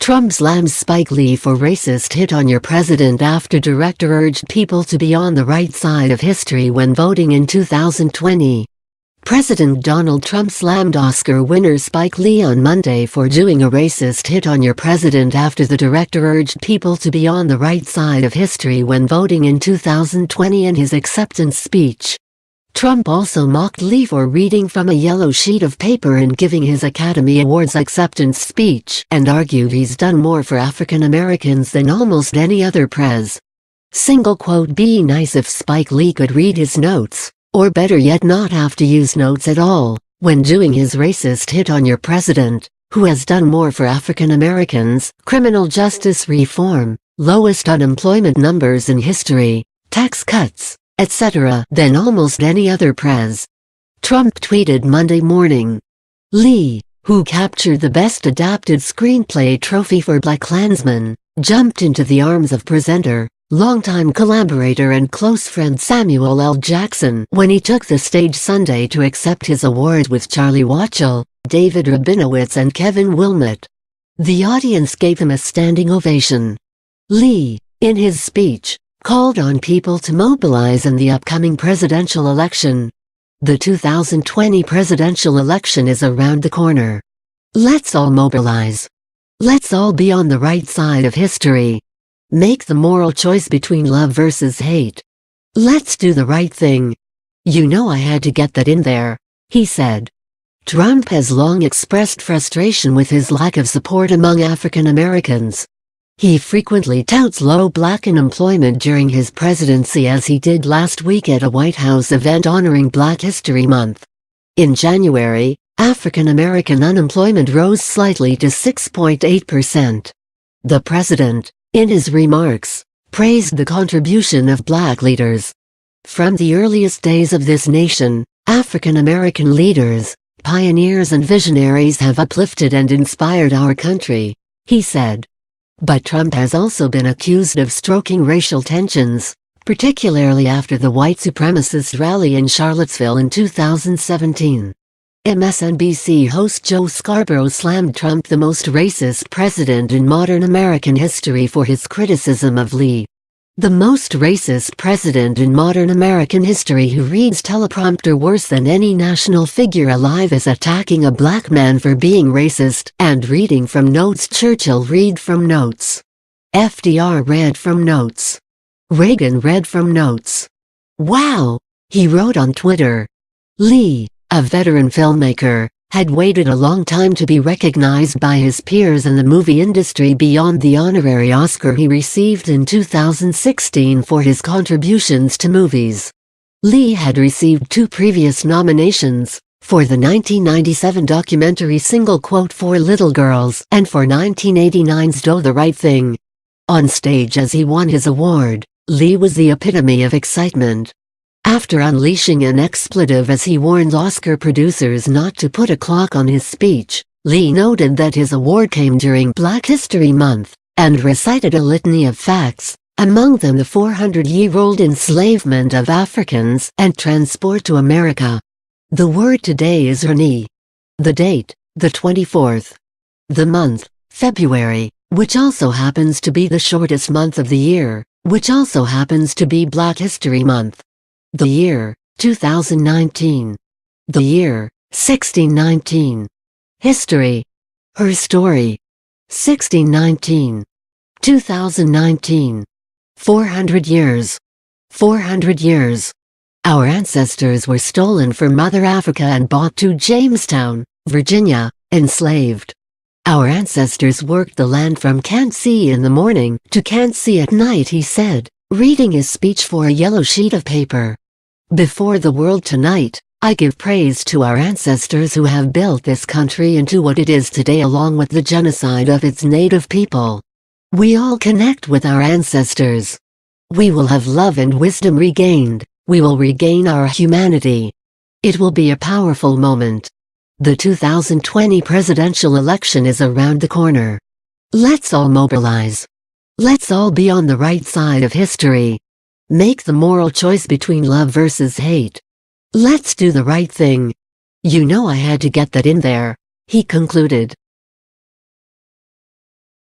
Trump slams Spike Lee for racist hit on your president after director urged people to be on the right side of history when voting in 2020. President Donald Trump slammed Oscar winner Spike Lee on Monday for doing a racist hit on your president after the director urged people to be on the right side of history when voting in 2020 in his acceptance speech. Trump also mocked Lee for reading from a yellow sheet of paper and giving his Academy Awards acceptance speech, and argued he's done more for African Americans than almost any other pres. Single quote: "Be nice if Spike Lee could read his notes, or better yet not have to use notes at all, when doing his racist hit on your president, who has done more for African Americans, criminal justice reform, lowest unemployment numbers in history, tax cuts, etc. than almost any other pres." Trump tweeted Monday morning. Lee, who captured the Best Adapted Screenplay trophy for BlacKkKlansman, jumped into the arms of presenter, longtime collaborator and close friend Samuel L. Jackson when he took the stage Sunday to accept his award with Charlie Watchell, David Rabinowitz and Kevin Wilmot. The audience gave him a standing ovation. Lee, in his speech, called on people to mobilize in the upcoming presidential election. The 2020 presidential election is around the corner. Let's all mobilize. Let's all be on the right side of history. Make the moral choice between love versus hate. Let's do the right thing. You know I had to get that in there, he said. Trump has long expressed frustration with his lack of support among African Americans. He frequently touts low black unemployment during his presidency, as he did last week at a White House event honoring Black History Month. In January, African American unemployment rose slightly to 6.8%. The president, in his remarks, praised the contribution of black leaders. From the earliest days of this nation, African American leaders, pioneers and visionaries have uplifted and inspired our country, he said. But Trump has also been accused of stoking racial tensions, particularly after the white supremacist rally in Charlottesville in 2017. MSNBC host Joe Scarborough slammed Trump, the most racist president in modern American history, for his criticism of Lee. The most racist president in modern American history, who reads teleprompter worse than any national figure alive, is attacking a black man for being racist and reading from notes. Churchill read from notes. FDR read from notes. Reagan read from notes. Wow, he wrote on Twitter. Lee, a veteran filmmaker, had waited a long time to be recognized by his peers in the movie industry beyond the honorary Oscar he received in 2016 for his contributions to movies. Lee had received 2 previous nominations, for the 1997 documentary Single Quote for Little Girls and for 1989's Do the Right Thing. On stage as he won his award, Lee was the epitome of excitement. After unleashing an expletive as he warned Oscar producers not to put a clock on his speech, Lee noted that his award came during Black History Month, and recited a litany of facts, among them the 400-year-old enslavement of Africans and transport to America. The word today is Rani. The date, the 24th. The month, February, which also happens to be the shortest month of the year, which also happens to be Black History Month. The year, 2019. The year, 1619. History. Her story. 1619. 2019. 400 years. 400 years. Our ancestors were stolen from Mother Africa and brought to Jamestown, Virginia, enslaved. Our ancestors worked the land from can't see in the morning to can't see at night, he said, reading his speech for a yellow sheet of paper. Before the world tonight, I give praise to our ancestors who have built this country into what it is today, along with the genocide of its native people. We all connect with our ancestors. We will have love and wisdom regained. We will regain our humanity. It will be a powerful moment. The 2020 presidential election is around the corner. Let's all mobilize. Let's all be on the right side of history. Make the moral choice between love versus hate. Let's do the right thing. You know I had to get that in there, he concluded.